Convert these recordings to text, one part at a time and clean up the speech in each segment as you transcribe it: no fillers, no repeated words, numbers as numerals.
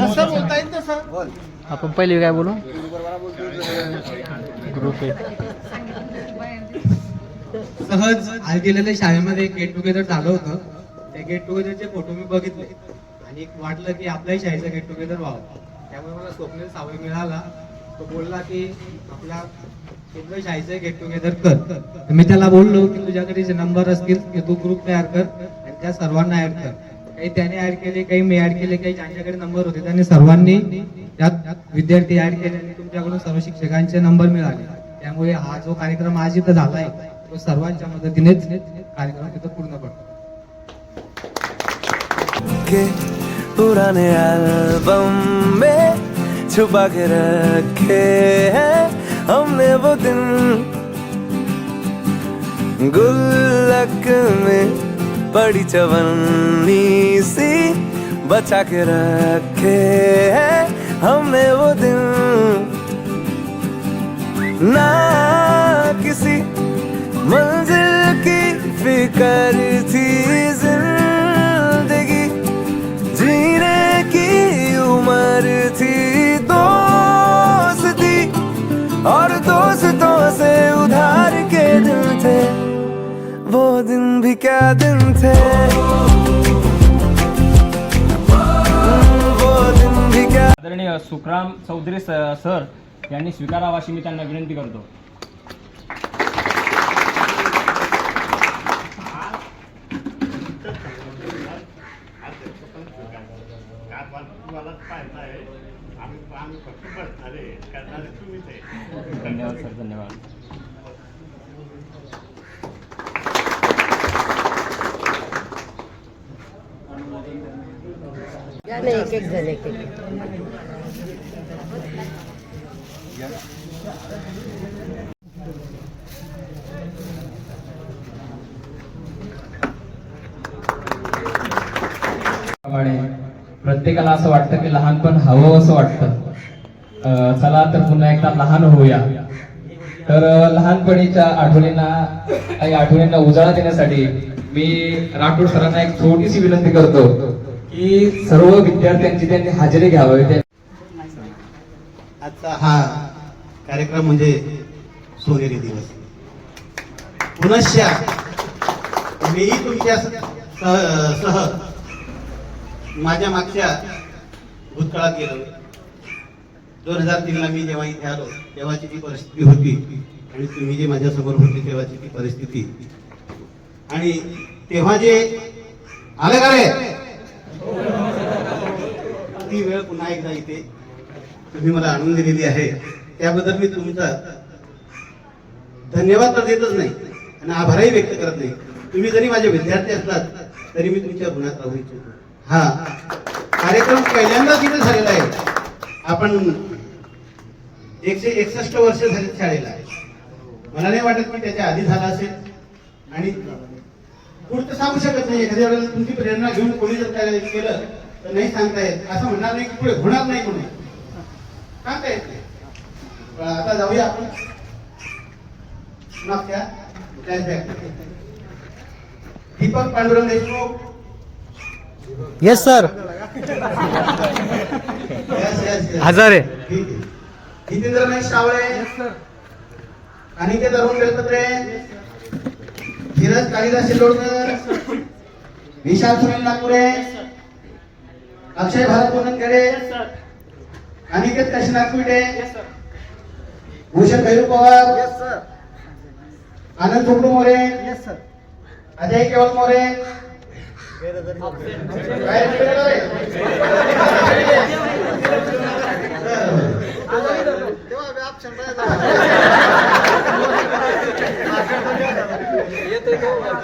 जसं बोलता येईल तसं. आपण पहिले काय बोलू ग्रुप आहे. सहज आज गेलेल्या शाळेमध्ये गेट टुगेदर झालं होतं. त्या गेट टुगेदरचे फोटो मी बघितले आणि वाटलं की आपल्याही शाळेचं गेट टुगेदर व्हावं. त्यामुळे मला स्वप्नील सावळे मिळाला. तो बोलला की आपल्या इथलं शाळेचं गेट टुगेदर कर. तर मी त्याला बोललो की तुझ्याकडे जे नंबर असतील ते तू ग्रुप तयार कर आणि त्या सर्वांना ऍड कर. काही त्याने ऍड केले, काही मी ऍड केले, काही ज्यांच्याकडे नंबर होते त्यांनी सर्वांनी त्यात विद्यार्थी ऍड केले आणि तुमच्याकडून सर्व शिक्षकांचे नंबर मिळाले. त्यामुळे हा जो कार्यक्रम आज इथं झालाय तो सर्वांच्या मदतीनेच कार्यक्रम तिथं पूर्ण पडतो. पुराने एल्बम में छुपा के रखे हैं हमने वो दिन, गुल्लक में पड़ी चवन्नी सी बचा के रखे हैं हमने वो दिन. ना किसी मंजिल की फिक्र थी जिंदगी, जीने की उम्र थी दोस्ती और दोस्तों से उधार के दिन थे. वो दिन भी क्या दिन थे, वो दिन भी क्या. आदरणीय सुखराम चौधरी सर यांनी स्वीकारावा अशी मी त्यांना विनंती करतो. धन्यवाद सर, धन्यवाद. एक एक जण एक एक. प्रत्येकाला असं वाटतं की लहानपण हवं असं वाटतं. चला तर पुन्हा एकदा लहान होऊया. तर लहानपणीच्या आठवणींना काही आठवणींना उजाळा देण्यासाठी मी राठोड सरांना एक छोटीशी विनंती करतो की सर्व विद्यार्थ्यांची त्यांनी हजेरी घ्यावी. आजचा हा कार्यक्रम म्हणजे सोनेरी दिवस. पुनश्च मीही तुमच्या सह माझ्या मागच्या भूतकाळात गेलो. 2003 ला मी जेव्हा इथे आलो तेव्हाची ती परिस्थिती होती आणि तुम्ही जे माझ्या समोर होते तेव्हाची ती परिस्थिती. आणि तेव्हा जे आलं का रे ती वेळ पुन्हा एकदा इथे तुम्ही मला आणून दिलेली आहे. त्याबद्दल मी तुमचा धन्यवाद तर देतच नाही आणि आभारही व्यक्त करत नाही. तुम्ही जरी माझे विद्यार्थी असलात तरी मी तुमच्या गुणात राहू इच्छितो. हा कार्यक्रम पहिल्यांदाच इथे झालेला आहे. आपण 161 वर्ष झाली शाळेला. मला नाही वाटत की त्याच्या आधी झाला असेल आणि पुढचं सांगू शकत नाही. एखाद्या वेळेला तुमची प्रेरणा घेऊन कोणी जर काय केलं तर नाही सांगता येत. असं म्हणणार नाही की पुढे होणार नाही म्हणून सांगता येत नाही. पण आता जाऊया आपण मागच्या flashback. Deepak Pandurang Deshmukh. Yes sir. Hazare. Jitendra Naik Savale. Aniket Arun Belpatre. Dheeraj Kalidas Shirodkar. Vishal Sunil Nagpure. Akshay Bharat Bonankhede. Aniket Kashinath Kuite. Bhushan Bhairu Pawar. Anand Chopdu More. Ajay Keval More.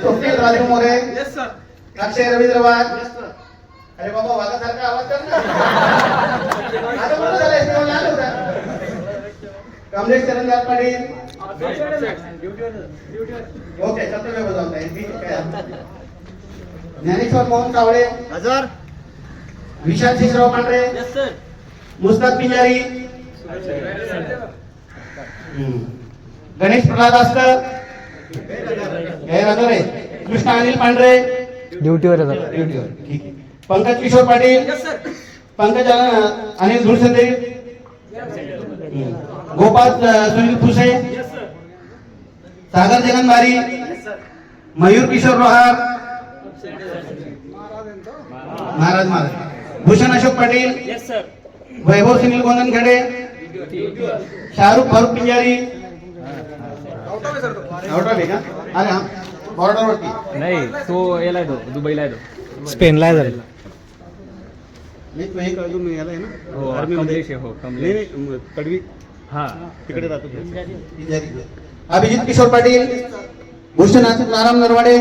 Swapnil Raju More. अक्षय रवींद्र वाघ. अरे बाबा वाघासारखा आवाज कर ना. कमलेश चरणदास पाटील. ओके कर्तव्य बजावता येईल. ज्ञानेश्वर मोहन कावळे. हजर. विशाल शेषराव पांढरे. मुस्ताद पिंजारी. गणेश प्रल्हाद आस्कर. गैरहजर आहे. कृष्णा अनिल पांढरे. ड्युटीवर ठीक आहे. पंकज किशोर पाटील. पंकज अनिल धुळसंदे, गोपाल सुनील फुसे, सागर जगनबारी, मयूर किशोर लोहार, महाराज, भूषण अशोक पाटील, वैभव सुनील गोंदनखेडे, शाहरुख फारुख पिंजारी, आउट आहे का? अरे हा बॉर्डरवरती नाही, तो याला आहे, तो दुबईला आहे, तो स्पेनला आहे झालं. नाही तो हे अजून याला आहे ना हो, आर्मीमध्ये. कमलेश आहे, हो, कमलेश. नाही, तडवी हा, तिकडे राहतो तो. अभिजित किशोर पाटील, भूषण नारायण नरवाडे,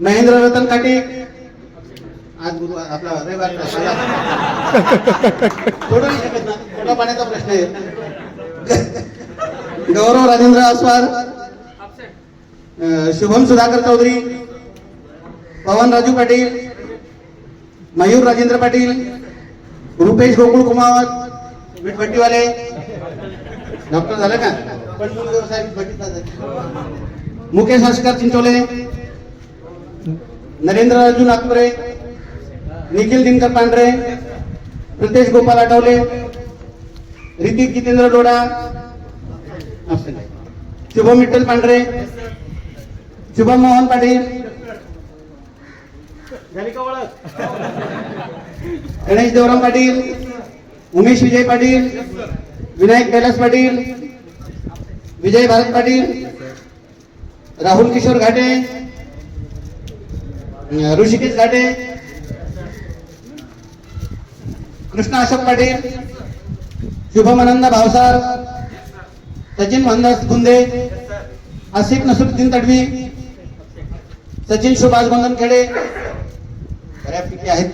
महेंद्र रतन काटीक. आज गुरुवार आपला रविवार थोडं नाही शकत ना, थोडा पाण्याचा प्रश्न आहे. गौरव राजेंद्र अस्वार, शुभम सुधाकर चौधरी, पवन राजू पाटील, मयूर राजेंद्र पाटील, रुपेश गोकुळ कुमावत, वीटभट्टीवाले. डॉक्टर झालं का? पण मूळ व्यवसाय वीटभट्टीचा आहे. मुकेश भास्कर चिंचोले, नरेंद्र राजू नागपुरे, निखिल दिनकर पांढरे, प्रितेश गोपाल आठवले, ऋतिक जितेंद्र लोढा, शुभम विठ्ठल पांढरे, शुभम मोहन पाटील, गणेश देवराम पाटील, उमेश विजय पाटील, विनायक कैलास पाटील, विजय भारत पाटील, राहुल किशोर घाटे, ऋषिकेश घाटे, कृष्णा अशोक पाटील, शुभम आनंद भावसार, सचिन मोहनदास गुंदे, आसिफ नसरुद्दीन तडवी, सचिन सुभाष गोंदनखेडे. बऱ्यापैकी आहेत,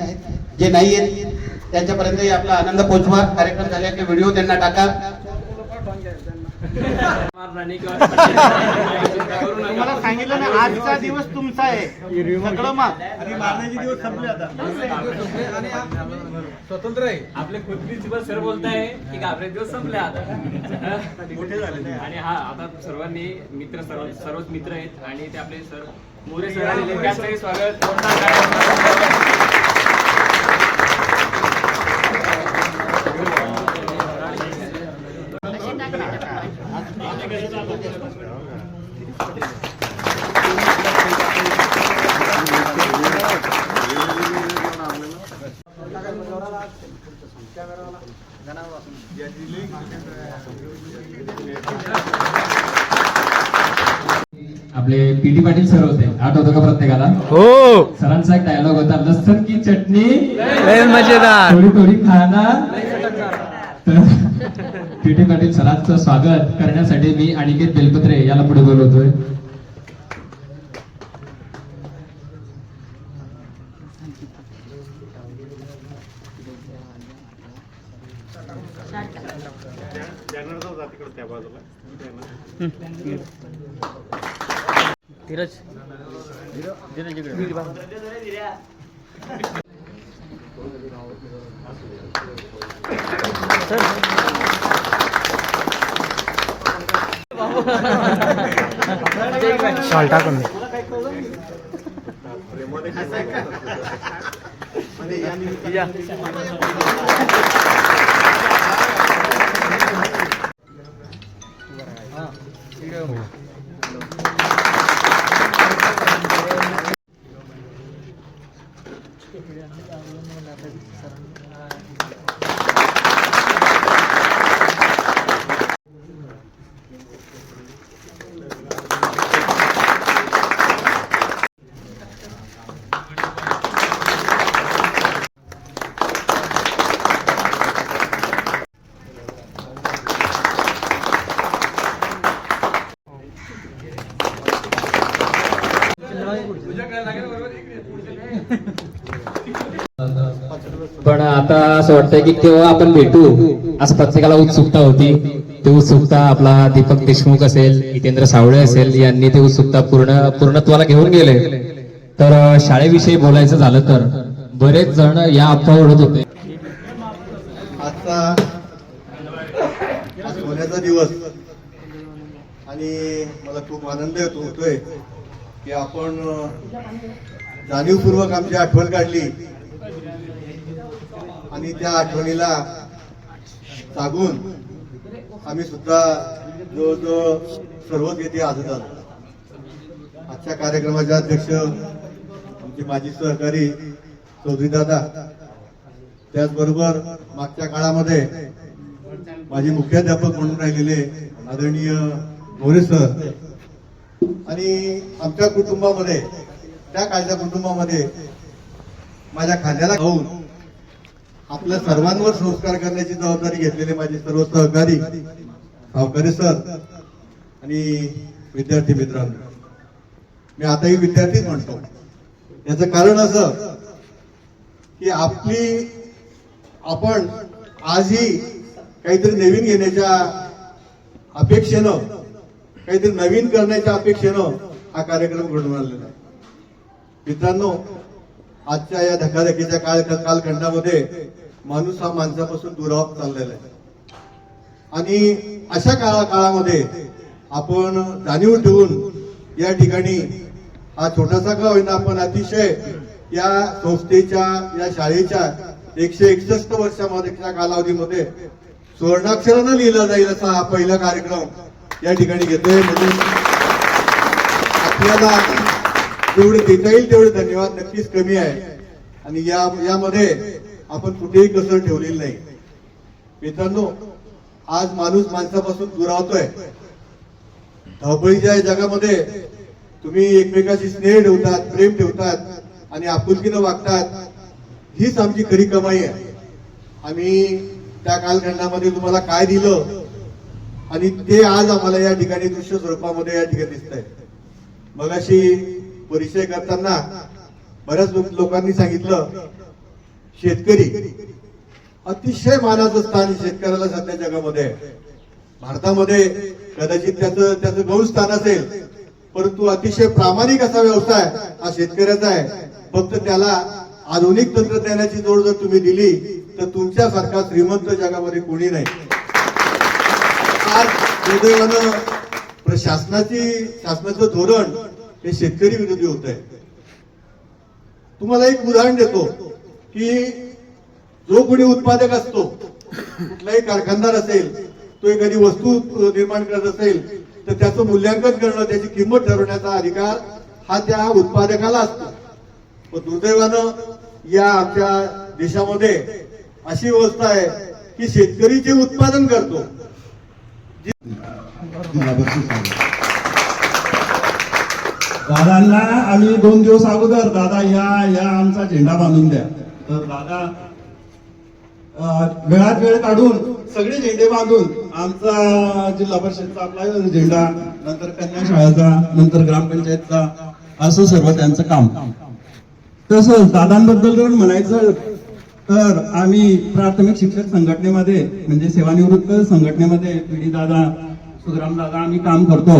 जे नाही आहेत त्यांच्यापर्यंत आपला आनंद पोहोचवा. कार्यक्रम झाल्याचे व्हिडिओ त्यांना टाका. तुम्हाला सांगितलं ना, आजचा दिवस तुमचा आहे. सगळं मारण्याचे दिवस संपले आता. स्वतंत्र आहे. आपले खुदबी सर बोलताय की घाबरे दिवस संपले आता, मोठे झाले. आणि हा आता सर्वांनी मित्र, सर्वच मित्र आहेत आणि ते आपले सर मोरे सर आलेले, त्यांचंही स्वागत. आपले पीटी पाटील सर होते, आठवतं का प्रत्येकाला? हो, सरांचा एक डायलॉग होता, लसण की चटणी मजेदार. थोडी थोडी खाना. तर पीटी पाटील सरांचं स्वागत करण्यासाठी मी अनिकेत बेलपत्रे याला पुढे बोलवतोय. शॉल टाकून पण आता असं वाटतंय की केव्हा आपण भेटू असं प्रत्येकाला उत्सुकता होती. ती उत्सुकता आपला दीपक देशमुख असेल, जितेंद्र सावळे असेल, यांनी ती उत्सुकता पूर्णत्वाला घेऊन गेले. तर शाळेविषयी बोलायचं झालं तर बरेच जण या अफवा उडत होते. आज सोन्याचा दिवस आणि मला खूप आनंद होतोय की आपण जाणीवपूर्वक आमची आठवण काढली. आणि त्या आठवणीला सागून आम्ही सुद्धा जवळजवळ सर्वच येथे हजर झालो. आजच्या कार्यक्रमाचे अध्यक्ष आमचे माजी सहकारी चौधरी दादा, त्याचबरोबर मागच्या काळामध्ये माझे मुख्याध्यापक म्हणून राहिलेले आदरणीय मोरे सर, आणि आमच्या कुटुंबामध्ये, त्या काळच्या कुटुंबामध्ये माझ्या खांद्याला घेऊन आपल्या सर्वांवर संस्कार करण्याची जबाबदारी घेतलेले माझे सर्व सहकारी सावकारी सर आणि विद्यार्थी मित्रांनो, मी आताही विद्यार्थीच म्हणतो. याचं कारण असं की आपण आजही काहीतरी नवीन घेण्याच्या अपेक्षेनं, काहीतरी नवीन करण्याच्या अपेक्षेनं हा कार्यक्रम घडवून आणलेला आहे. मित्रांनो, आजच्या या धकाधकीच्या कालखंडामध्ये माणूस हा माणसापासून दुरावत चाललेला आहे, आणि अशा काळामध्ये आपण जाणीव ठेवून या ठिकाणी हा छोटासा का होईना आपण अतिशय या संस्थेच्या, या शाळेच्या 161 वर्षाच्या कालावधीमध्ये सुवर्णाक्षरानं लिहिला जाईल असा हा पहिला कार्यक्रम या ठिकाणी घेतोय. म्हणजे आपल्याला जेवढे देता येईल तेवढे धन्यवाद नक्कीच कमी आहे, आणि यामध्ये आपण कुठेही कसर ठेवलेली नाही. मित्रांनो, आज माणूस माणसापासून दुरावतोय. धावपळीच्या जगामध्ये तुम्ही एकमेकाशी स्नेह ठेवतात, प्रेम ठेवतात आणि आपुलकीनं वागतात, हीच आमची खरी कमाई आहे. आम्ही त्या कालखंडामध्ये तुम्हाला काय दिलं आणि ते आज आम्हाला या ठिकाणी दृश्य स्वरूपामध्ये या ठिकाणी दिसत आहे. मगाशी परिचय करताना बऱ्याच लोकांनी सांगितलं, शेतकरी अतिशय मानाचं स्थान शेतकऱ्याला सध्या जगामध्ये आहे. भारतामध्ये कदाचित त्याचं गौण स्थान असेल, परंतु अतिशय प्रामाणिक असा व्यवसाय हा शेतकऱ्याचा आहे. फक्त त्याला आधुनिक तंत्रज्ञानाची जोड जर तुम्ही दिली तर तुमच्यासारखा श्रीमंत जगामध्ये कोणी नाही. आज दुर्दैवानं शासनाचं धोरण हे शेतकरी विरोधी होत आहे. तुम्हाला एक उदाहरण देतो की जो कोणी उत्पादक असतो, कुठलाही कारखानदार असेल, तो एखादी वस्तू निर्माण करत असेल तर त्याचं मूल्यांकन करणं, त्याची किंमत ठरवण्याचा अधिकार हा त्या उत्पादकाला असतो. पण दुर्दैवानं या आमच्या देशामध्ये अशी व्यवस्था आहे की शेतकरी जे उत्पादन करतो, दादांना आम्ही 2 दिवस अगोदर दादा या आमचा झेंडा बांधून द्या, तर दादा वेळात वेळ काढून सगळे झेंडे बांधून आमचा जिल्हा परिषदचा आपला झेंडा, नंतर कन्या शाळेचा, नंतर ग्रामपंचायतचा, असं सर्व त्यांचं काम. तसंच दादांबद्दल जर म्हणायचं तर आम्ही प्राथमिक शिक्षक संघटनेमध्ये म्हणजे सेवानिवृत्त संघटनेमध्ये पीडी दादा, सुधराम दादा आम्ही काम करतो.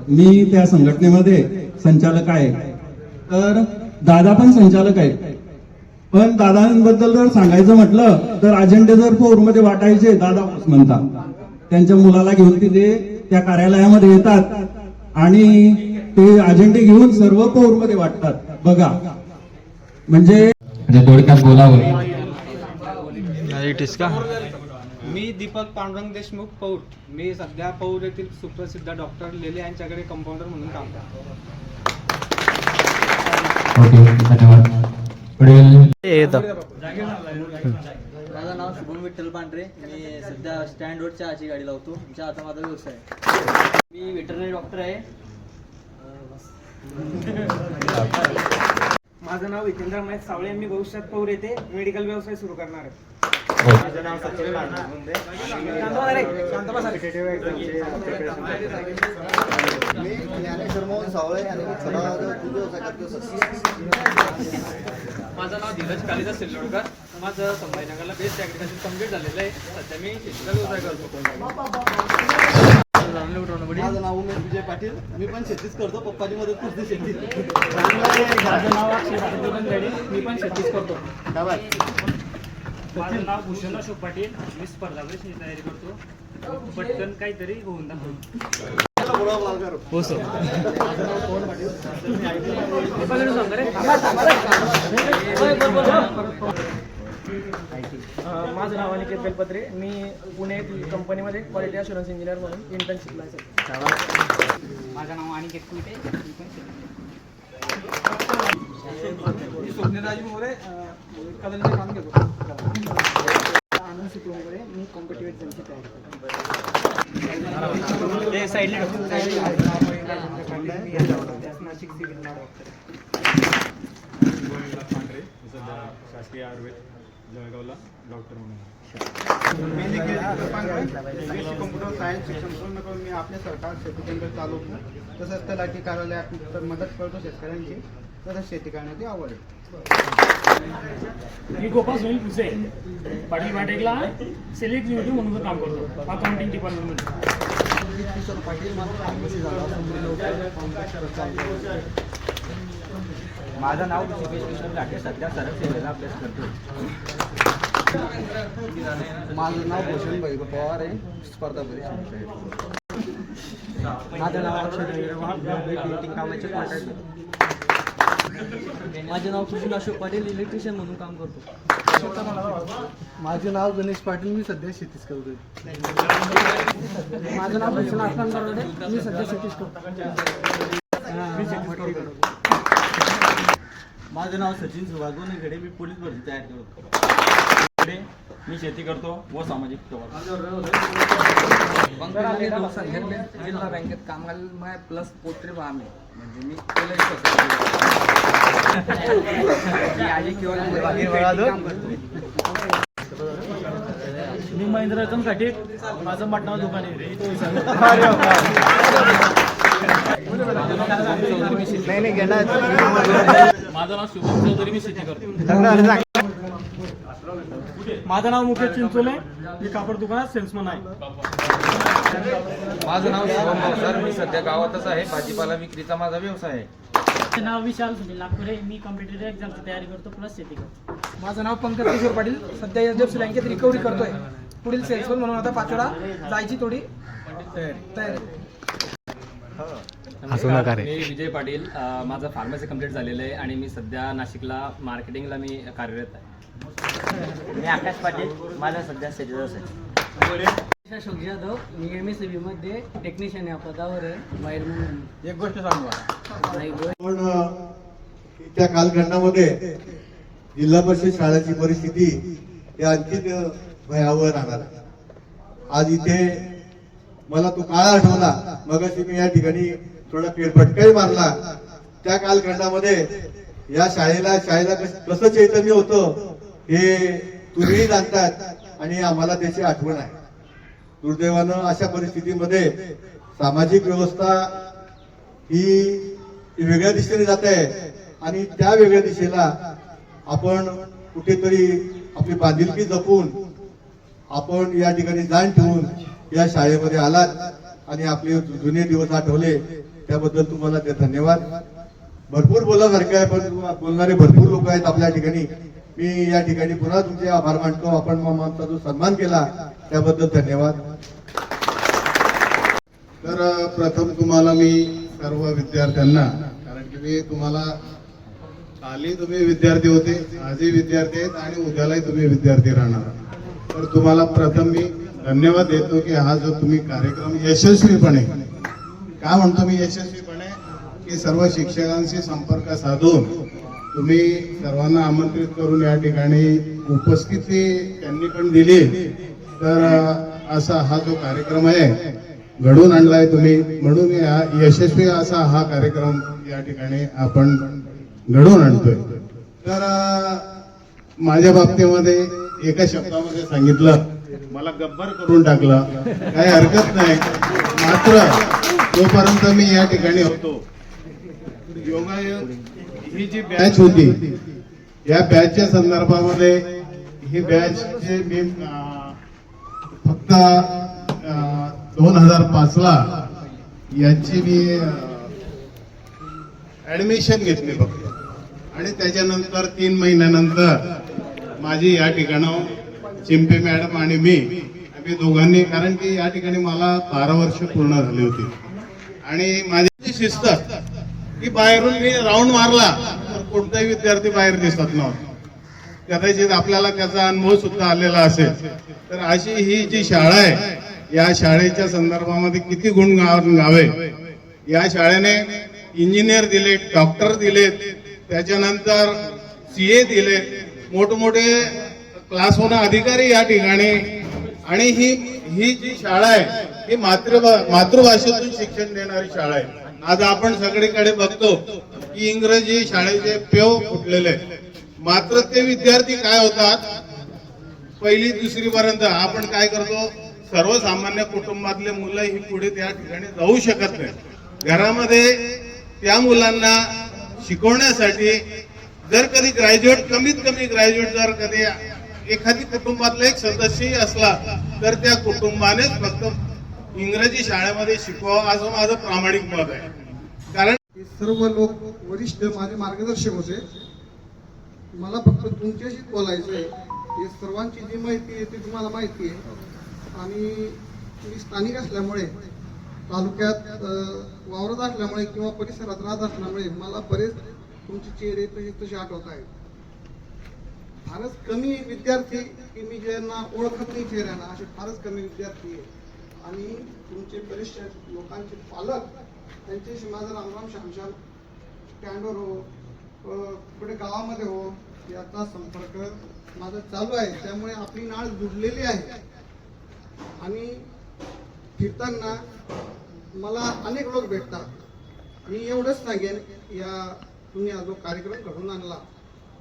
मी त्या संघटनेमध्ये संचालक आहे, तर दादा पण संचालक आहे. पण दादांबद्दल जर सांगायचं म्हटलं तर अजेंडे जर फोरमध्ये वाटायचे, दादा म्हणतात त्यांच्या मुलाला घेऊन तिथे त्या कार्यालयामध्ये येतात आणि ते अजेंडे घेऊन सर्व पौरमध्ये वाटतात. बघा, म्हणजे थोडक्यात बोलावं. मी दीपक पांडुरंग देशमुख, पौर. मी सध्या पौर येथील सुप्रसिद्ध डॉक्टर लेले यांच्याकडे कंपाऊंडर म्हणून काम करतो. ओके, धन्यवाद. पुढील माझं नाव शुभम विठ्ठल पांढरे. मी सध्या स्टँड रोड चहाची गाडी लावतो. आमच्या आता माझा व्यवसाय आहे. मी वेटरनरी डॉक्टर आहे. माझं नाव हितेंद्र महेश सावळे. मी भविष्यात पौर येथे मेडिकल व्यवसाय सुरू करणार आहे. माझं नाव सचिन मुंदे. मी ज्ञानेश्वर मोहन सावळे आणि माझं नाव धीरज कालिदास सिल्लोडकर. माझं संभाजीनगरला बेस्ट ॲग्रिकल्चर कम्प्लीट झालेलं आहे. सध्या मी शेतीचा व्यवसाय करतो. माझं नाव उमेश विजय पाटील. मी पण शेतीच करतो, पप्पाची मदत करतो शेतीत. माझं नाव अक्षय पाटील. मी पण शेतीच करतो. माझं नाव भूषण अशोक पाटील. मी स्पर्धा परीक्षेची तयारी करतो. पटकन काहीतरी होऊन दाखवतो. हो सर. माझं नाव अनिकेत बेलपत्रे. मी पुणे कंपनीमध्ये क्वालिटी अशुरन्स इंजिनियर म्हणून इंटर्नशिपला आहे. माझं नाव अनिकेत कुलटे. आनंद सुप्रोमध्ये मी कॉम्पिटिव्ह एक्झामची तयारी करतो. नाशिक सिव्हिल शासकीय आयुर्वेद जळगावला डॉक्टर म्हणून. कॉम्प्युटर सायन्स शिक्षण पूर्ण करून मी आपल्या सरकार शेती केंद्र चालवतो. तसंच तलाठी कार्यालयात मदत करतो शेतकऱ्यांची. तसंच शेती करण्याची आवड आहे. मी गोपाल सुनील पुसे पाटील बाटेकला सेल एक्झिक्युटिव्ह म्हणून काम करतो अकाउंटिंग डिपार्टमेंटमध्ये. माझं नाव ऋषिकेश किशोर घाटे. सध्या सरळ सेवेला अभ्यास करतो. माझं नाव भूषण भाई पवार आहे. स्पर्धा परीक्षा. माझं नाव अक्षय पेंटिंग कामाचे कॉन्ट्रॅक्ट. माझे नाव सुशील अशोक पाटील इलेक्ट्रिशियन म्हणून काम करतो. माझे नाव गणेश पाटील. मी सध्या शेतीच करतोय. माझं नाव भूषण आसमान बरोबर. मी सध्या शेतीच करतो. माझं नाव सचिन सुभाष गोनेकडे. मी पोलीस भरती तयार करतो. मी शेती करतो व सामाजिक जिल्हा बँकेत कामाला प्लस पोट्री बाम आहे. म्हणजे मी मी महेंद्र रतन काटे. माझं मटणाचं दुकान आहे. माझं नाव शुभम चौधरी. मी शेती करतो. माझं नाव मुकेश चिंचोले. मी कापड दुकानात सेल्समन आहे. माझं नाव शिवम भावसार. मी सध्या गावातच आहे. भाजीपाला विक्रीचा माझा व्यवसाय आहे. माझं नाव विशाल सुनील नागपुरे. मी कॉम्पिटेटिव्ह एक्झामची तयारी करतो प्लस शेती करतो. माझं नाव पंकज किशोर पाटील. सध्या एचडीएफसी बँकेत रिकव्हरी करतोय. पुढील सेल्समन म्हणून आता पाचोडा जायची थोडी तयारी. मी विजय पाटील. माझं फार्मसी कंप्लीट झालेलं आहे आणि मी सध्या नाशिकला मार्केटिंगला मी कार्यरत आहे. मी आकाश पाटील. माझा सध्या सेजस आहे. अशोक जाधव. मी MSCB मध्ये टेक्निशियन या पदावर आहे. बाहेर म्हणून एक गोष्ट सांगू पण त्या कालखंडामध्ये जिल्हा परिषद शाळेची परिस्थिती ही आणखी भयावह राहणार आहे. आज इथे मला तो काळ आठवला. मगाशी मी या ठिकाणी थोडा फेरफटकाही मारला. त्या कालखंडामध्ये या शाळेला कसं चैतन्य होतं हे तुम्ही जाणतात आणि आम्हाला त्याची आठवण आहे. दुर्दैवानं अशा परिस्थितीमध्ये सामाजिक व्यवस्था ही वेगळ्या दिशेने जात आहे आणि त्या वेगळ्या दिशेला आपण कुठेतरी आपली बांधिलकी जपून आपण या ठिकाणी जाण ठेवून या शाळेमध्ये आलात आणि आपले जुने दिवस आठवले त्याबद्दल तुम्हाला ते धन्यवाद. भरपूर बोलासारखं आहे पण बोलणारे भरपूर लोक आहेत आपल्या ठिकाणी. मी या ठिकाणी पुन्हा तुमचे आभार मानतो. आपण आमचा जो सन्मान केला त्याबद्दल धन्यवाद. तर प्रथम तुम्हाला मी सर्व विद्यार्थ्यांना, कारण की मी तुम्हाला कालही तुम्ही विद्यार्थी होते, आजही विद्यार्थी आहेत आणि उद्यालाही तुम्ही विद्यार्थी राहणार. तर तुम्हाला प्रथम मी धन्यवाद देतो की हा जो तुम्ही कार्यक्रम यशस्वीपणे, का म्हणतो मी यशस्वीपणे, की सर्व शिक्षकांशी संपर्क साधून तुम्ही सर्वांना आमंत्रित करून या ठिकाणी उपस्थिती त्यांनी पण दिली. तर असा हा जो कार्यक्रम आहे घडून आणलाय तुम्ही, म्हणून यशस्वी असा हा कार्यक्रम या ठिकाणी आपण घडवून आणतोय. तर माझ्या बाबतीमध्ये एका शब्दामध्ये सांगितलं, मला गब्बर करून टाकलं, काही हरकत नाही. मात्र जोपर्यंत मी या ठिकाणी होतो, योगायोग ही जी बॅच होती, या बॅचच्या संदर्भामध्ये ही बॅचचे मी फक्त 2005ला यांची मी ऍडमिशन घेतली फक्त, आणि त्याच्यानंतर 3 महिन्यानंतर माझी या ठिकाणावर चिंपे मॅडम आणि मी, आम्ही दोघांनी, कारण की या ठिकाणी मला 12 वर्ष पूर्ण झाली होती आणि माझी शिस्त की बाहेरून मी राऊंड मारला तर कोणताही विद्यार्थी बाहेर दिसत नव्हता. कदाचित आपल्याला त्याचा अनुभव सुद्धा आलेला असेल. तर अशी ही जी शाळा आहे, या शाळेच्या संदर्भामध्ये किती गुण गावे. या शाळेने इंजिनियर दिले, डॉक्टर दिलेत, त्याच्यानंतर CA दिले, मोठमोठे क्लास होणं अधिकारी या ठिकाणी. आणि ही जी शाळा आहे ही मातृभाषेतून शिक्षण देणारी शाळा आहे. आज आपण सगळीकडे बघतो की इंग्रजी शाळेचे पेव फुटलेले आहेत. मात्र ते विद्यार्थी काय होतात, 1ली 2री पर्यंत आपण काय करतो, सर्वसामान्य कुटुंबातले मुलं ही पुढे त्या ठिकाणी जाऊ शकत नाही. घरामध्ये त्या मुलांना शिकवण्यासाठी जर कधी ग्रॅज्युएट, कमीत कमी ग्रॅज्युएट जर कधी एखादी कुटुंबातला एक सदस्यही असला तर त्या कुटुंबानेच फक्त इंग्रजी शाळेमध्ये शिकवावं असं माझं प्रामाणिक मत आहे. कारण सर्व लोक वरिष्ठ माझे मार्गदर्शक होते. मला फक्त तुमच्याशी बोलायचं आहे. हे सर्वांची जी माहिती आहे ती तुम्हाला माहिती आहे. आणि मी स्थानिक असल्यामुळे, तालुक्यात वावरत असल्यामुळे किंवा परिसरात राहत असल्यामुळे मला बरेच तुमचे चेहरे तसे आठवत आहेत. फारच कमी विद्यार्थी की मी ज्यांना ओळखत नाही चेहऱ्यांना, असे फारच कमी विद्यार्थी आहे. आणि तुमचे बरेचशे लोकांचे पालक, त्यांच्याशी माझा रामराम श्यामश्याम स्टँडवर हो, पुढे गावामध्ये हो, याचा संपर्क माझा चालू आहे. त्यामुळे आपली नाळ जुडलेली आहे. आणि फिरताना मला अनेक लोक भेटतात. मी एवढंच सांगेन, या तुम्ही हा जो कार्यक्रम घडून आणला,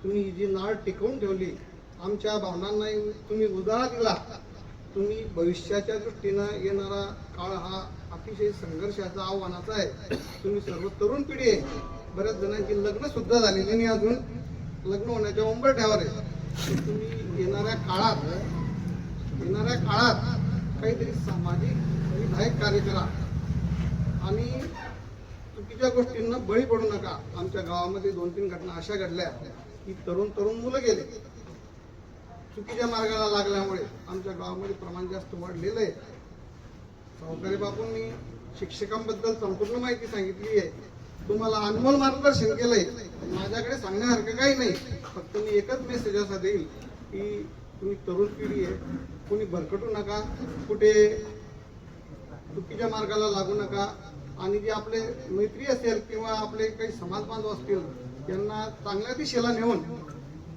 तुम्ही ही जी नाळ टिकवून ठेवली, आमच्या भावनांना तुम्ही उजाळा दिला. तुम्ही भविष्याच्या दृष्टीनं येणारा काळ हा अतिशय संघर्षाचा, आव्हानाचा आहे. तुम्ही सर्व तरुण पिढी आहे. बऱ्याच जणांची लग्न सुद्धा झालेली नाही, अजून लग्न होण्याच्या उंबरठ्यावर आहे. तुम्ही येणाऱ्या काळात काहीतरी सामाजिक विधायक कार्य करा आणि चुकीच्या गोष्टींना बळी पडू नका. आमच्या गावामध्ये 2-3 घटना अशा घडल्या की तरुण मुलं गेले चुकीच्या मार्गाला लागल्यामुळे. आमच्या गावामध्ये प्रमाण जास्त वाढलेलं आहे. सावकारी बापूंनी शिक्षकांबद्दल संपूर्ण माहिती सांगितली आहे. तुम्हाला अनमोल मार्गदर्शन केलंय. माझ्याकडे सांगण्यासारखं काही नाही. फक्त मी एकच मेसेज असा देईल की तुम्ही तरुण पिढी आहे, कोणी भरकटू नका, कुठे चुकीच्या मार्गाला लागू नका. आणि जे आपले मैत्री असेल किंवा आपले काही समाज बांधव असतील, त्यांना चांगल्या दिशेला नेऊन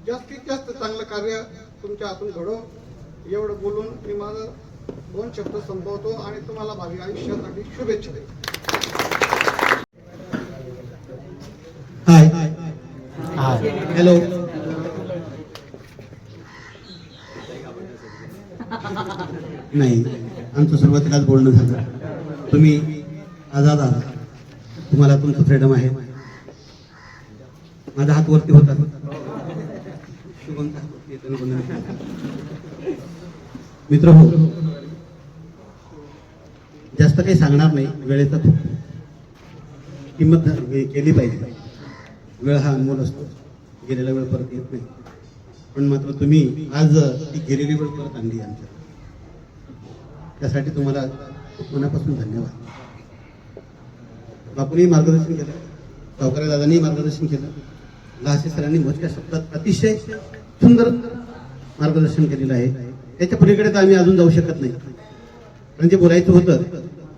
जास्तीत जास्त चांगलं कार्य तुमच्या हातून घडो. एवढं बोलून मी माझं 2 शब्द संपवतो आणि तुम्हाला भावी आयुष्यासाठी शुभेच्छा देतो. हाय, हॅलो. नाही, आमचं सुरुवातीलाच बोलणं झालं. तुम्ही आझाद आहात, तुम्हाला तुमचं फ्रीडम आहे. माझा हात वरती होता. मित्र हो, जास्त काही सांगणार नाही. वेळेचा किंमत केली पाहिजे. वेळ हा अनमोल असतो, गेलेला वेळ परत येत नाही. पण मात्र तुम्ही आज ती गेलेली वेळ परत आणली आमच्या, त्यासाठी तुम्हाला मनापासून धन्यवाद. बापूंनी मार्गदर्शन केलं, सावकारी दादांनी मार्गदर्शन केलं, लहासे सरांनी मोजक्या शब्दात अतिशय सुंदर मार्गदर्शन केलेलं आहे. त्याच्या पलीकडे तर आम्ही अजून जाऊ शकत नाही. पण जे बोलायचं होतं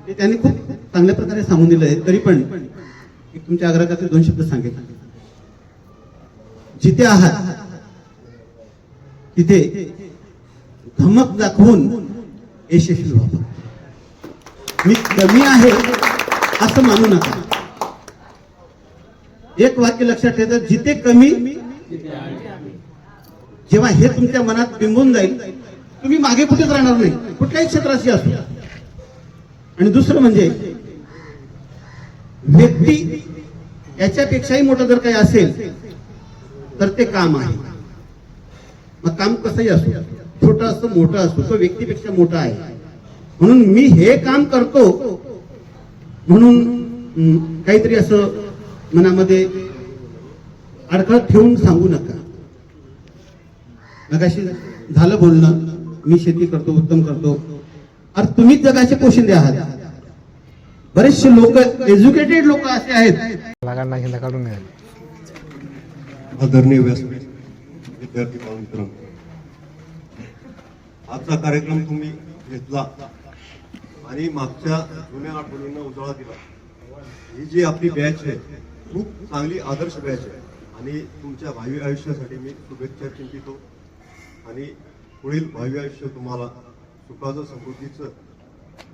ते त्यांनी खूप चांगल्या प्रकारे सांगून दिलं आहे. तरी पण एक तुमच्या आग्रहाखातीर 2 शब्द सांगेल. जिथे आहात तिथे धमक दाखवून यशस्वी व्हावं. मी कमी आहे असं मानू नका. एक वाक्य लक्षात ठेवा, जिथे कमी. जेव्हा हे तुमच्या मनात बिंबून जाईल, तुम्ही मागे कुठेच राहणार नाही, कुठल्याही क्षेत्राशी असो. आणि दुसरं म्हणजे व्यक्ती याच्यापेक्षाही मोठं जर काही असेल तर ते काम आहे. मग काम कसंही असो, छोटं असो मोठं असो, तो व्यक्तीपेक्षा मोठा आहे. म्हणून मी हे काम करतो म्हणून काहीतरी असं मनामध्ये अडखळ ठेवून सांगू नका. मगाशी झालं बोलणं, मी शेती करतो, उत्तम करतो. अरे तुम्हीच जगाचे पोशिंदे आहात. बरेचसे लोक, एज्युकेटेड लोक असे आहेत. आदरणीय व्यासपीठ विद्यार्थी मित्र, आजचा कार्यक्रम तुम्ही घेतला आणि मागच्या जुन्या आठवणींना उजाळा दिला. ही जी आपली बॅच आहे खूप चांगली आदर्श बॅच आहे आणि तुमच्या भावी आयुष्यासाठी मी शुभेच्छा चिंतितो आणि पुढील भावी आयुष्य तुम्हाला सुखाचं, समृद्धीचं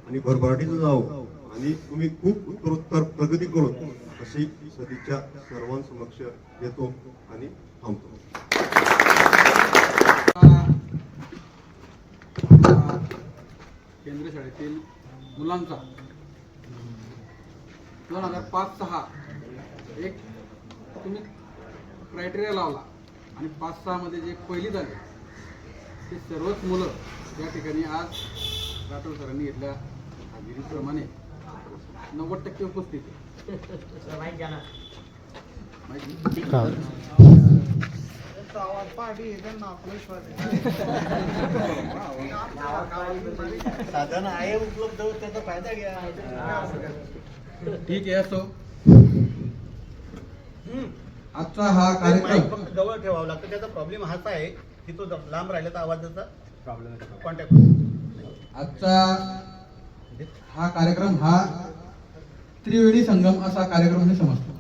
आणि भरभराटीचं जावं आणि तुम्ही खूप उत्तरोत्तर प्रगती करून अशी सदिच्छा सर्वांसमक्ष देतो आणि थांबतो. केंद्रीय शाळेतील मुलांचा 2005-06 एक तुम्ही क्रायटेरिया लावला आणि 5-6 मध्ये जे पहिली झाले ते सर्वच मुलं या ठिकाणी आज राठोड सरांनी घेतल्या हाजिरीप्रमाणे 90% उपस्थित आहे. साधन आहे उपलब्ध, त्याचा फायदा घ्या. ठीक आहे. असो, आजचा हा कार्यक्रम फक्त जवळ ठेवावा लागतो. त्याचा प्रॉब्लेम हाच आहे की तो लांब राहिला तर आवाजाचा प्रॉब्लेम कॉन्टॅक्ट होतो. आजचा हा कार्यक्रम हा त्रिवेणी संगम असा कार्यक्रम मी समजतो.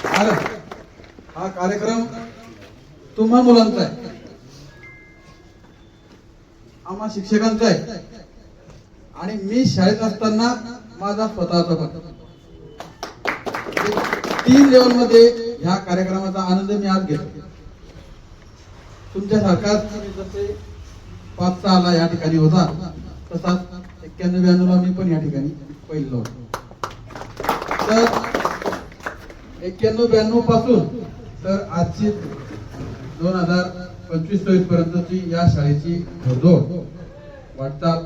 कारण हा कार्यक्रम तुम्हा मुलांचा आहे, आम्हा शिक्षकांचा आहे आणि मी शाळेत असताना माझा स्वतःचा पण 3 लेवलमध्ये ह्या कार्यक्रमाचा आनंद मी आज घेतो. तुमच्यासारखाच जसे 5-6 या ठिकाणी होता तसाच 91-92 मी पण या ठिकाणी पहिलं होतो. तर 91-92 पासून तर आजची 2025-26 पर्यंतची या शाळेची घोडदौड वाटचाल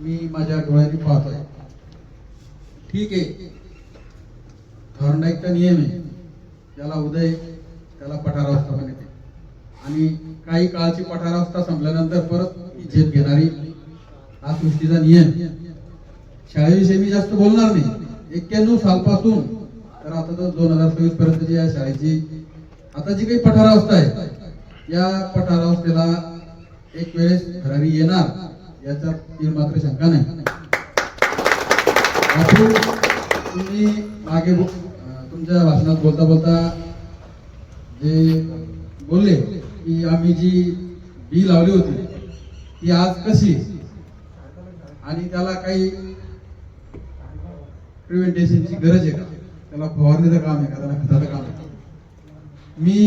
मी माझ्या डोळ्यांनी पाहतोय. ठीक आहे, थॉर्नडाईकचा नियम आहे, ज्याला उदय त्याला पठारावस्था पण येते आणि काही काळाची पठारावस्था संपल्यानंतर परत ती झेप घेणारी हा सृष्टीचा नियम. शाळेविषयी मी जास्त बोलणार नाही. 91 सालपासून तर आता तर 2026 पर्यंतची या शाळेची आता जी काही पठारावस्था आहे या पठारावस्थेला एक वेळेस भरारी येणार याचा मात्र शंका नाही. तुम्ही मागे तुमच्या भाषणात बोलता बोलता जे बोलले की आम्ही जी बी लावली होती ती आज कशी आणि त्याला काही प्रिव्हेंटेशनची गरज आहे का, त्याला फवारणीचं काम आहे का, त्याला खताचं काम आहे. मी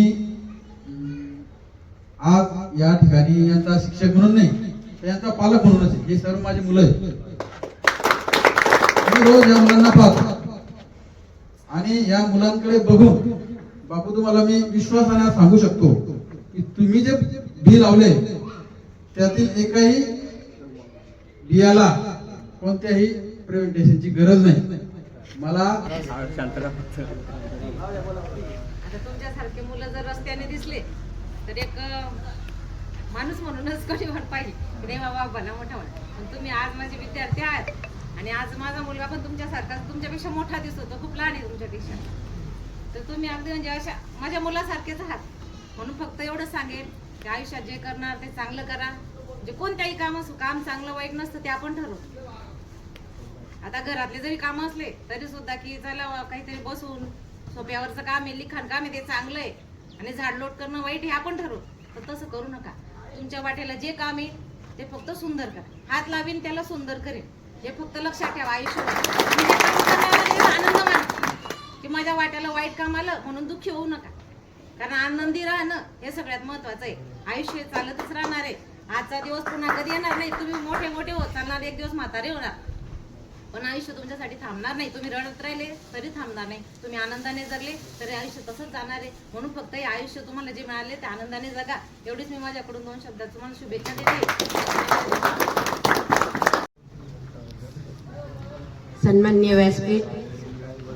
आज या ठिकाणी यांचा शिक्षक म्हणून नाही तर यांचा पालक म्हणूनच आहे. हे सर्व माझी मुलं आहेत. मी रोज या मुलांना पाहतो आणि या मुलांकडे बघून बापू तुम्हाला मी विश्वासाने सांगू शकतो की तुम्ही जे बी लावले त्यातील एकाही बियाला कोणत्याही प्रिव्हेंटेशनची गरज नाही. मला शांतता. आता तुमच्यासारखे मुलं जर रस्त्याने दिसले तर एक माणूस म्हणूनच कोणी म्हण पाहिजे की नाही बाबा भला मोठा म्हण. पण तुम्ही आज माझे विद्यार्थी आहात आणि आज माझा मुलगा पण तुमच्यासारखा तुमच्यापेक्षा मोठा दिसतो, खूप लहान आहे तुमच्यापेक्षा. तर तुम्ही अगदी म्हणजे अशा माझ्या मुलासारखेच आहात. म्हणून फक्त एवढं सांगेन की आयुष्यात जे करणार ते चांगलं करा. म्हणजे कोणत्याही काम चांगलं वाईट नसतं ते आपण ठरवू. आता घरातले जरी काम असले तरी सुद्धा की चला काहीतरी बसून सोप्यावरचं काम आहे, लिखाण काम आहे, ते चांगलं आहे आणि झाडलोट करणं वाईट हे आपण ठरवू. तर तसं करू नका. तुमच्या वाट्याला जे काम आहे ते फक्त सुंदर करा. हात लावीन त्याला सुंदर करेन हे फक्त लक्षात ठेवा. आयुष्यात आनंद माना की माझ्या वाट्याला वाईट काम आलं म्हणून दुःखी होऊ नका. कारण आनंदी राहणं हे सगळ्यात महत्वाचं आहे. आयुष्य चालतच राहणार आहे. आजचा दिवस पुन्हा कधी येणार नाही. तुम्ही मोठे मोठे होत चालणार, एक दिवस म्हातारे होणार, पण आयुष्य तुमच्यासाठी थांबणार नाही. तुम्ही रडत राहिले तरी थांबणार नाही. तुम्ही आनंदाने जगले तरी आयुष्य तसंच जाणार आहे. म्हणून फक्त हे आयुष्य तुम्हाला जे मिळाले ते आनंदाने जगा. एवढीच मी माझ्याकडून 2 शब्दात तुम्हाला शुभेच्छा देते. सन्माननीय व्यासपीठ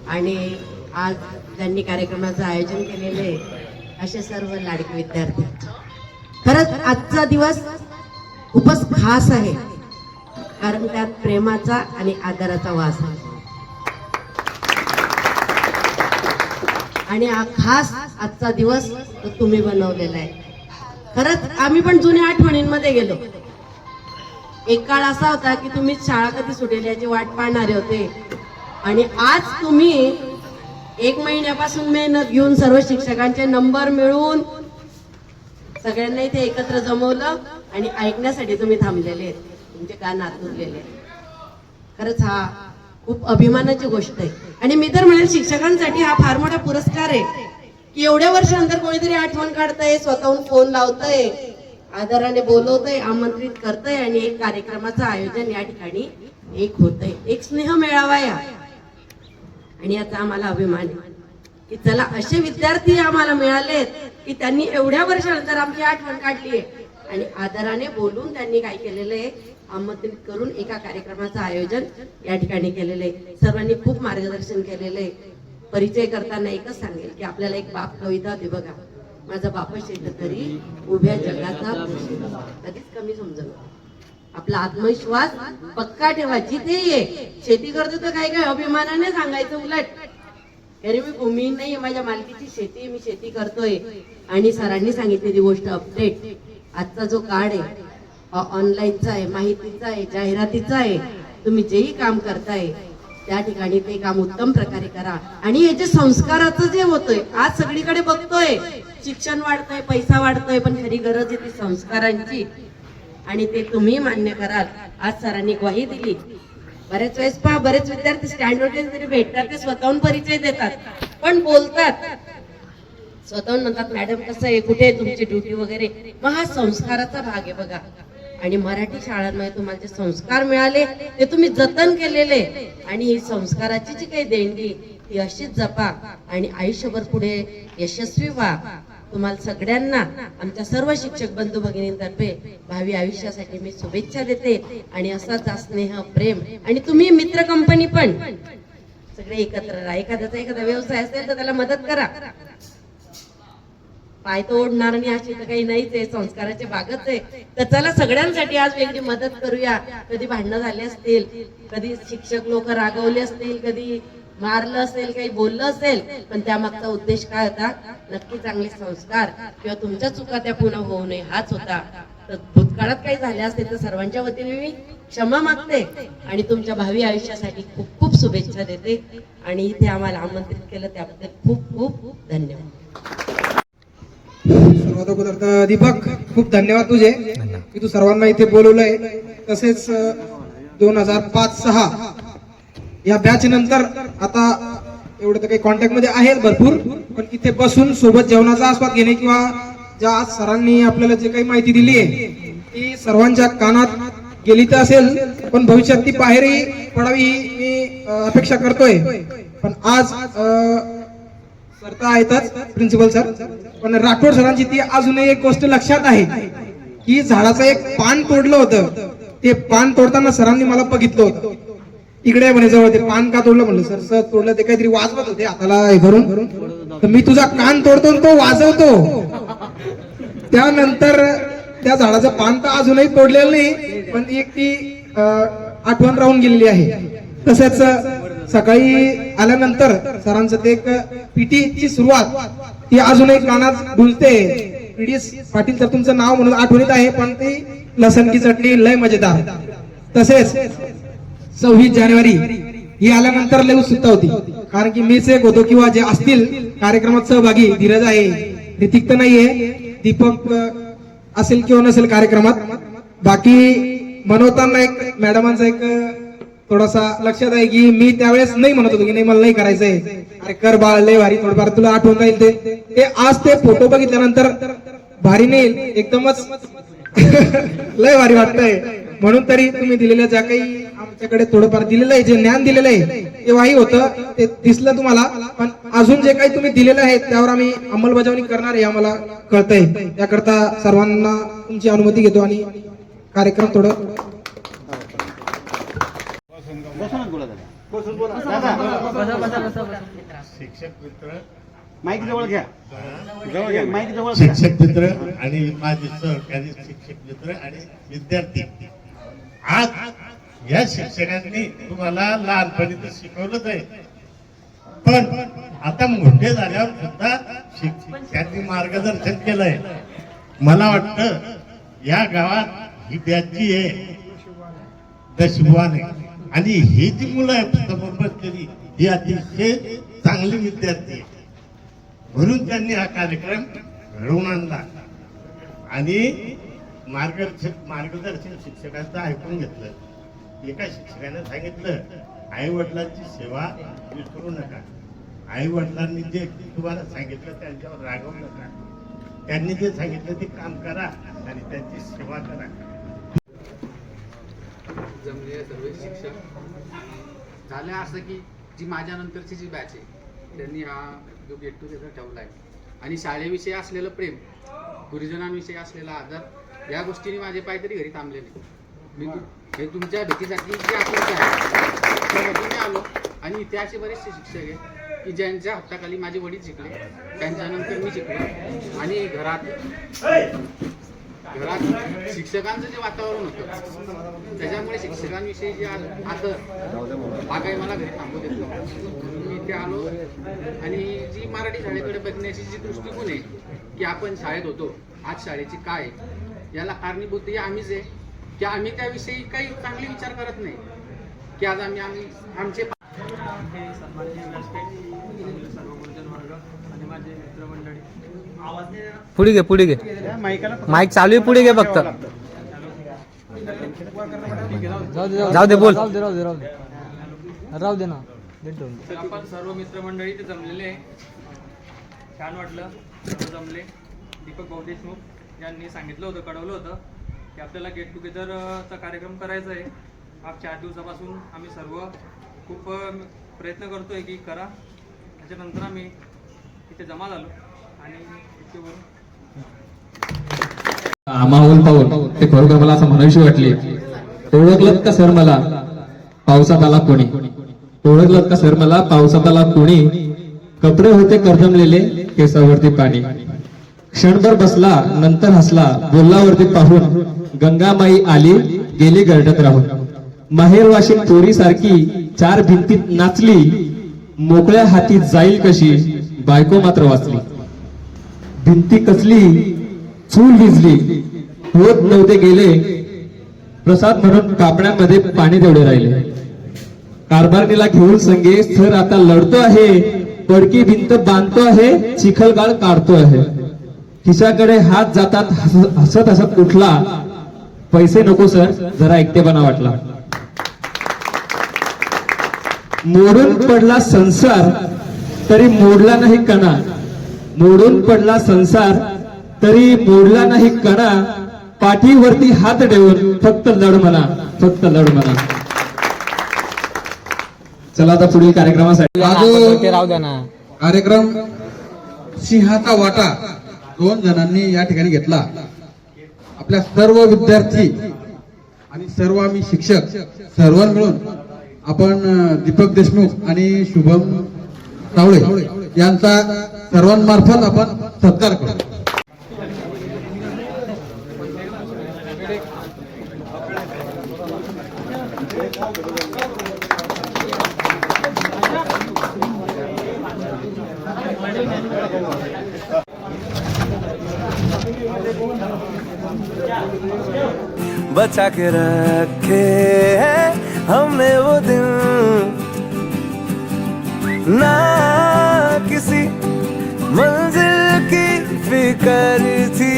आणि आज ज्यांनी कार्यक्रमाचं आयोजन केलेले असे सर्व लाडके विद्यार्थी, खरंच आजचा दिवस खूपच खास आहे. कारण त्यात प्रेमाचा आणि आदराचा वास आहे आणि हा खास आजचा दिवस तो तुम्ही बनवलेला आहे. खरंच आम्ही पण जुन्या आठवणींमध्ये गेलो. एक काळ असा होता की तुम्ही शाळा कधी सुटेल याची वाट पाहणारे होते आणि आज तुम्ही 1 महिन्यापासून मेहनत घेऊन सर्व शिक्षकांचे नंबर मिळवून सगळ्यांना इथे एकत्र जमवलं आणि ऐकण्यासाठी तुम्ही थांबलेले आहेत. तुमचे कान आतुरलेले आहेत. खरंच हा खूप अभिमानाची गोष्ट आहे. आणि मी तर म्हणेल शिक्षकांसाठी हा फार मोठा पुरस्कार आहे की एवढ्या वर्षानंतर कोणीतरी आठवण काढतंय, स्वतःहून फोन लावतंय, आदराने बोलवतंय, आमंत्रित करतंय आणि एक कार्यक्रमाचं आयोजन या ठिकाणी एक होतंय, एक स्नेह मेळावा या. आणि याचा आम्हाला अभिमान आहे की चला असे विद्यार्थी आम्हाला मिळालेत की त्यांनी एवढ्या वर्षानंतर आमची आठवण काढली आहे आणि आदराने बोलून त्यांनी काय केलेलं आहे, आमंत्रित करून एका कार्यक्रमाचं आयोजन या ठिकाणी केलेलं आहे. सर्वांनी खूप मार्गदर्शन केलेलं आहे. परिचय करताना एकच सांगेल की आपल्याला एक बाप कविता होती बघा, माझा बाप शेत तरी उभ्या जगाचा कधीच कमी समजलं. आपला आत्मविश्वास पक्का ठेवा. जिथे ये शेती करतो तर काय काय अभिमानाने सांगायचं. उलट अरे मी भूमी नाही, माझ्या मालकीची शेती, मी शेती करतोय. आणि सरांनी सांगितलेली गोष्ट अपडेट. आजचा जो काळ आहे ऑनलाईनचा आहे, माहितीचा आहे, जाहिरातीचा आहे. तुम्ही जेही काम करताय त्या ठिकाणी ते काम उत्तम प्रकारे करा. आणि हे जे संस्काराचं जे होतंय आज सगळीकडे बघतोय, शिक्षण वाढतंय, पैसा वाढतोय, पण खरी गरज आहे ती संस्कारांची आणि ते तुम्ही मान्य कराल. आज सरांनी ग्वाही दिली. बरेच वेळेस पहा, बरेच विद्यार्थी स्टँडवर तरी भेटतात, ते स्वतःहून परिचय देतात पण बोलतात, स्वतःहून म्हणतात मॅडम कसं आहे, कुठे आहे तुमची ड्युटी वगैरे. मग हा संस्काराचा भाग आहे बघा. आणि मराठी शाळांमध्ये तुम्हाला जे संस्कार मिळाले ते तुम्ही जतन केलेले आणि ही संस्काराची जी काही देणगी ती अशीच जपा आणि आयुष्यभर पुढे यशस्वी व्हा. तुम्हाला सगळ्यांना आमच्या सर्व शिक्षक बंधू भगिनींतर्फे भावी आयुष्यासाठी मी शुभेच्छा देते. आणि असाच स्नेह, प्रेम आणि तुम्ही मित्र कंपनी पण सगळे एकत्र राहा. एखादा व्यवसाय असेल तर त्याला मदत करा. पाय तो ओढणार आणि अशी तर काही नाहीच आहे, संस्काराचे भागच आहे. तर चला सगळ्यांसाठी आज वेगळी मदत करूया. कधी भांडणं झाले असतील, कधी शिक्षक लोक रागवले असतील, कधी मारलं असेल, काही बोललं असेल, पण त्यामागचा उद्देश काय होता, नक्की चांगले संस्कार किंवा तुमच्या चुका त्या पुन्हा होऊ नये हाच होता. तर भूतकाळात काही झाले असतील तर सर्वांच्या वतीने मी क्षमा मागते आणि तुमच्या भावी आयुष्यासाठी खूप खूप शुभेच्छा देते. आणि इथे आम्हाला आमंत्रित केलं त्याबद्दल खूप खूप धन्यवाद. सर्वात अगोदर तर दीपक खूप धन्यवाद तुझे की तू सर्वांना इथे बोलवलंय. तसेच 2005-06 या बॅच नंतर आता एवढं तर काही कॉन्टॅक्ट मध्ये आहेत भरपूर, पण इथे बसून सोबत जेवणाचा आस्वाद घेणे किंवा ज्या आज सरांनी आपल्याला जे काही माहिती दिली आहे ती सर्वांच्या कानात गेली तर असेल, पण भविष्यात ती बाहेरही पडावी ही मी अपेक्षा करतोय. पण आज सर तर आहेतच प्रिन्सिपल सर, पण राठोड सरांची ती अजूनही एक गोष्ट लक्षात आहे की झाडाचं एक पान तोडलं होतं. ते पान तोडताना सरांनी मला बघितलं होतं. इकडे म्हणे जवळ, ते पान का तोडलं म्हणलं. सर सर तोडलं ते काहीतरी वाजवत होते हाताला हे करून, तर मी तुझा कान तोडतो तो वाजवतो. त्यानंतर त्या झाडाचं पान तर अजूनही तोडलेलं नाही, पण एक ती आठवण राहून गेलेली आहे. तसेच सकाळी आल्यानंतर सरांचं ते एक पीटीची सुरुवात ती अजूनही कानात डुलते. पीडीएस पाटील तर तुमचं नाव म्हणून आठवणीत आहे, पण ती लसण की चटणी लय मजेदार. तसेच 26 जानेवारी ही आल्यानंतर लय उत्सुकता होती, कारण की मीच एक होतो किंवा जे असतील कार्यक्रमात सहभागी, धीरज आहे, ऋतिक तर नाहीये, दीपक असेल किंवा नसेल कार्यक्रमात. बाकी मनवताना एक मॅडमांचा एक थोडासा लक्षात आहे की मी त्यावेळेस नाही म्हणत होतो की नाही मला नाही करायचंय, अरे कर बाळ लय भारी, थोडंफार तुला आठवण राहील. ते आज ते फोटो बघितल्यानंतर भारी नाही एकदमच लय भारी वाटतंय. म्हणून तरी तुम्ही दिलेल्या ज्या काही आमच्याकडे थोडंफार दिलेलं आहे, जे ज्ञान दिलेलं आहे तेव्हाही होतं, ते दिसलं तुम्हाला. पण अजून जे काही तुम्ही दिलेलं आहे त्यावर आम्ही अंमलबजावणी करणार आहे आम्हाला कळतंय. त्याकरता सर्वांना तुमची अनुमती घेतो आणि कार्यक्रम थोडं शिक्षक मित्र, माईक जवळ घ्या, माईक जवळ शिक्षक मित्र आणि माझे सहकारी शिक्षक मित्र आणि विद्यार्थी, आज या शिक्षकांनी तुम्हाला लहानपणी तर शिकवलंच आहे, पण आता मोठे झाल्यावर सुद्धा त्यांनी मार्गदर्शन केलंय. मला वाटतं या गावात ही बॅचची आहे दशभुवाने, आणि ही जी मुलं आहेत समोर बसलेली ही अतिशय चांगली विद्यार्थी आहे, म्हणून त्यांनी हा कार्यक्रम घडवून आणला. आणि मार्गदर्शन शिक्षकांचं ऐकून घेतलं. एका शिक्षकाने सांगितलं, आई वडिलांची सेवा विसरू नका. आई वडिलांनी जे तुम्हाला सांगितलं त्यांच्यावर रागवू नका. त्यांनी जे सांगितलं ते काम करा आणि त्यांची सेवा करा. जमलेले सर्व शिक्षक झालं असं की जी माझ्या नंतरची जी बॅच आहे त्यांनी हा जो गेट टुगेदर ठेवला आहे आणि शाळेविषयी असलेलं प्रेम, गुरुजनांविषयी असलेला आदर, या गोष्टीने माझे पाय तरी घरी थांबले नाही. मी हे तुमच्या भेटीसाठी जे आकृती आहे त्या भेटीने आलो. आणि इथे असे बरेचसे शिक्षक आहेत की ज्यांच्या हाताखाली माझे वडील शिकले, त्यांच्यानंतर मी शिकलो. आणि घरात शिक्षकांचं जे वातावरण होतं त्याच्यामुळे शिक्षकांविषयी जे आदर हा काही मला घरी थांबू देत नाही. मी इथे आलो आणि जी मराठी शाळेकडे बघण्याची जी दृष्टिकोन आहे की आपण शाळेत होतो, आज शाळेची काय याला कारणीभूत आम्हीच आहे की आम्ही त्याविषयी काही चांगले विचार करत नाही की आज आम्ही आमचे सन्माननीय व्यासपीठ, सर्व गुरुजन वर्ग आणि माझे मित्रमंडळी. पुढे घे माईक चालू आहे, पुढे घे फक्त. जाऊ दे बोल. राहू दे ना. तर आपण सर्व मित्रमंडळी इथे जमलेले आहे. छान वाटलं सर्व जमले. दीपक भाऊ देशमुख यांनी सांगितलं होतं, कळवलं होतं की आपल्याला गेट टुगेदरचा कार्यक्रम करायचा आहे. मागच्या 8 दिवसापासून आम्ही सर्व खूप प्रयत्न करतोय की करा. त्याच्यानंतर आम्ही इथे जमा झालो आणि इथे बोलून माहोल पाहून ते खरोखर मला असं म्हणावीशी वाटली. ओळखलं का सर मला पावसात आला कोणी? ओळखलं का सर मला पावसात आला कोणी? कपडे होते करदमलेले, केसावरती पाणी. क्षणभर बसला, नंतर हसला, बोललावरती पाहून गंगामाई आली, गेली गरडत राहून. माहेर वाशिन पोरी सारखी 4 भिंतीत नाचली, मोकळ्या हाती जाईल कशी, बायको मात्र वाचली. भिंती कचली, चूल विजली, होत नव्हते गेले, प्रसाद म्हणून कापड्यांमध्ये पाणी तेवढे राहिले. कारभारणीला घेऊन संगे सर आता लढतो आहे, पडकी भिंत बांधतो आहे, चिखलगाळ काढतो आहे. खिशाकडे हात जातात, हसत हसत उठला, पैसे नको सर, जरा एकटेपणा वाटला. मोडून पडला संसार तरी मोडला नाही कणा, मोडून पडला संसार तरी मोडला नाही कणा. पाठीवरती हात ठेवून फक्त लढ म्हणा, फक्त लढ म्हणा. चला आता पुढील कार्यक्रमासाठी राहू द्या ना. कार्यक्रम सिंहाचा वाटा 2 जणांनी या ठिकाणी घेतला. आपल्या सर्व विद्यार्थी आणि सर्व आम्ही शिक्षक सर्वांनी मिळून आपण दीपक देशमुख आणि शुभम तावळे यांचा सर्वांमार्फत आपण सत्कार करू. बचा के रखे हैं हमने वो दिन, ना किसी मंजिल की फिक्र थी,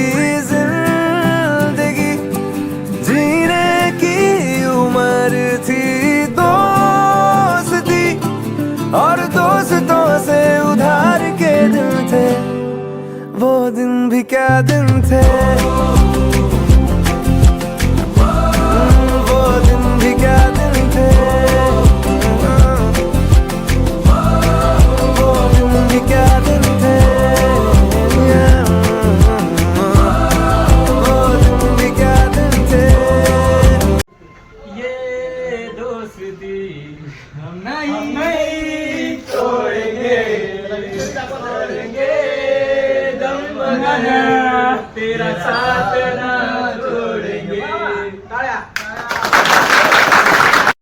जिंदगी जीने की उम्र थी, दोस्ती और दोस्तों से उधार के दिन थे, वो दिन भी क्या दिन थे, वो दिन भी क्या दिन थे, वो दिन भी क्या दिन थे, वो दिन भी क्या दिन थे. ये दोस्ती हम नहीं तोड़ेंगे, दम बना तेरा साथ ना